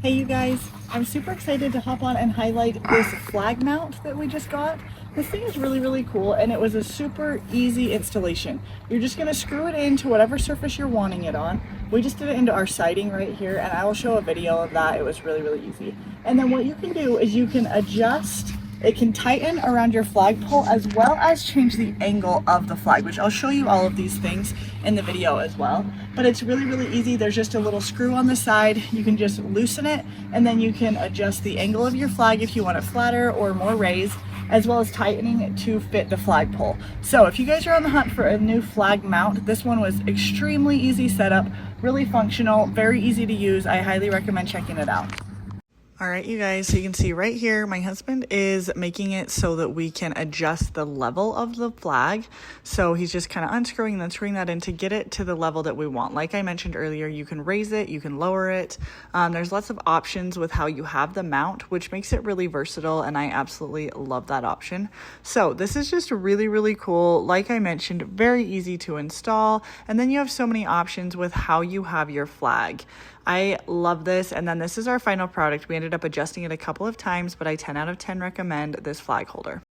Hey you guys, I'm super excited to hop on and highlight this flag mount that we just got. This thing is really cool and it was a super easy installation. You're just gonna screw it into whatever surface you're wanting it on. We just did it into our siding right here and I will show a video of that. It was really easy. And then what you can do is you can adjust, it can tighten around your flagpole as well as change the angle of the flag, which I'll show you all of these things in the video as well. But it's really easy. There's just a little screw on the side. You can just loosen it and then you can adjust the angle of your flag if you want it flatter or more raised, as well as tightening it to fit the flagpole. So if you guys are on the hunt for a new flag mount, this one was extremely easy setup, really functional, very easy to use. I highly recommend checking it out. All right, you guys, so you can see right here, my husband is making it so that we can adjust the level of the flag. So he's just kind of unscrewing and then screwing that in to get it to the level that we want. Like I mentioned earlier, you can raise it, you can lower it. There's lots of options with how you have the mount, which makes it really versatile, and I absolutely love that option. So this is just really cool. Like I mentioned, very easy to install, and then you have so many options with how you have your flag. I love this, and then this is our final product. We ended up adjusting it a couple of times, but I 10 out of 10 recommend this flag holder.